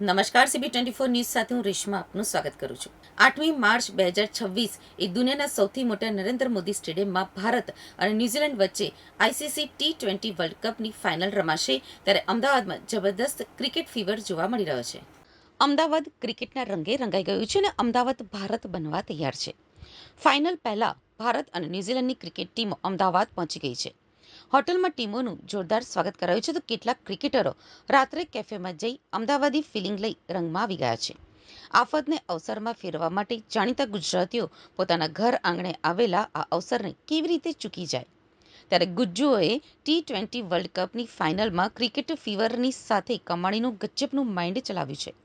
નમસ્કાર CB24 news સાથે હું રેશમા આપનું સ્વાગત કરું છું। 8મી માર્ચ 2026 એ દુનિયાના સૌથી મોટા નરેન્દ્ર મોદી સ્ટેડિયમમાં ભારત અને ન્યૂઝીલેન્ડ વચ્ચે ICC T20 વર્લ્ડ કપની ફાઇનલ રમાશે, ત્યારે અમદાવાદમાં જબરદસ્ત ક્રિકેટ ફીવર જોવા મળી રહ્યો છે। અમદાવાદ ક્રિકેટના રંગે રંગાઈ ગયું છે અને અમદાવાદ ભારત બનવા તૈયાર છે। ફાઇનલ પહેલા ભારત અને ન્યૂઝીલેન્ડની ક્રિકેટ ટીમો અમદાવાદ પહોંચી ગઈ છે। હોટલમાં ટીમોનું જોરદાર સ્વાગત કરાયું છે, તો કેટલાક ક્રિકેટરો રાત્રે કેફેમાં જઈ અમદાવાદી ફિલિંગ લઈ રંગમાં આવી ગયા છે। આફતને અવસરમાં ફેરવા માટે જાણીતા ગુજરાતીઓ પોતાના ઘર આંગણે આવેલા આ અવસરને કેવી રીતે ચૂકી જાય, ત્યારે ગુજ્જુઓએ T20 વર્લ્ડ કપની ફાઇનલમાં ક્રિકેટ ફીવરની સાથે કમાણીનું ગજબનું માઇન્ડ ચલાવ્યું છે।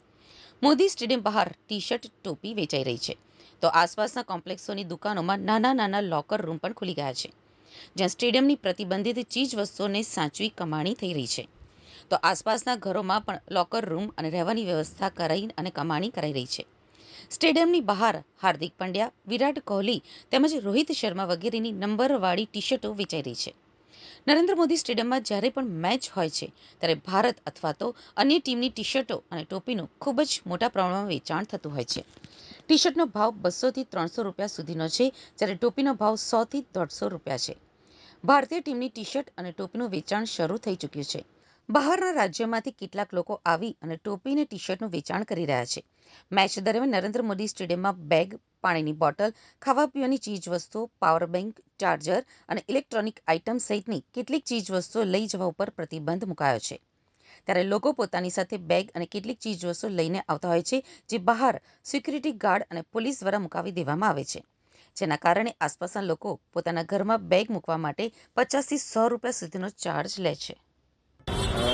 મોદી સ્ટેડિયમ બહાર ટી શર્ટ, ટોપી વેચાઈ રહી છે, તો આસપાસના કોમ્પ્લેક્સોની દુકાનોમાં નાના નાના લોકર રૂમ પણ ખુલી ગયા છે, જ્યાં સ્ટેડિયમની પ્રતિબંધિત ચીજ વસ્તુઓને સાચવી કમાણી થઈ રહી છે, તો આસપાસના ઘરોમાં પણ લોકર રૂમ અને રહેવાની વ્યવસ્થા કરાઈ અને કમાણી કરાઈ રહી છે। સ્ટેડિયમની બહાર હાર્દિક પંડ્યા, વિરાટ કોહલી તેમજ રોહિત શર્મા વગેરેની નંબરવાળી ટી શર્ટો વેચાઈ રહી છે। નરેન્દ્ર મોદી સ્ટેડિયમમાં જ્યારે પણ મેચ હોય છે, ત્યારે ભારત અથવા તો અન્ય ટીમની ટી શર્ટો અને ટોપીનું ખૂબ જ મોટા પ્રમાણમાં વેચાણ થતું હોય છે। ટી શર્ટનો ભાવ 200 થી 300 રૂપિયા સુધીનો છે, જ્યારે ટોપીનો ભાવ 100 થી 150 રૂપિયા છે। ભારતીય ટીમની ટી શર્ટ અને ટોપીનું વેચાણ શરૂ થઈ ચૂક્યું છે। બહારના રાજ્યોમાંથી કેટલાક લોકો આવી અને ટોપી અને ટી શર્ટનું વેચાણ કરી રહ્યા છે। મેચ દરમિયાન નરેન્દ્ર મોદી સ્ટેડિયમમાં બેગ, પાણીની બોટલ, ખાવા પીવાની ચીજ વસ્તુઓ, પાવર બેંક, ચાર્જર અને ઇલેક્ટ્રોનિક આઇટમ સહિતની કેટલીક ચીજ વસ્તુઓ લઈ જવા ઉપર પ્રતિબંધ મુકાયો છે। ત્યારે લોકો પોતાની સાથે બેગ અને કેટલીક ચીજ વસ્તુઓ લઈને આવતા હોય છે, જે બહાર સિક્યુરિટી ગાર્ડ અને પોલીસ દ્વારા મુકાવી દેવામાં આવે છે, જેના કારણે આસપાસના લોકો પોતાના ઘરમાં બેગ મૂકવા માટે 50 થી 100 રૂપિયા સુધીનો ચાર્જ લે છે।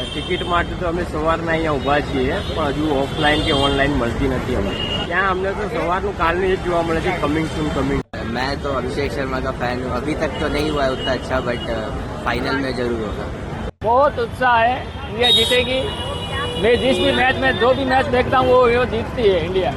ટિકિટ માટે તો અમે સવારના અહીંયા ઊભા છીએ, પણ હજુ ઓફલાઈન કે ઓનલાઈન મળતી નથી। અમને ત્યાં અમને તો સવારનું કાલનું એ જ જોવા મળે છે, કમિંગ सून कमिंग। मैं तो अभिषेक शर्मा का फैन हूँ। अभी तक तो नहीं हुआ है उतना अच्छा, बट फाइनल में जरूर होगा। बहुत उत्साह है, इंडिया जीतेगी। मैं जिस भी मैच में जो भी मैच देखता हूँ वो जीतती है इंडिया।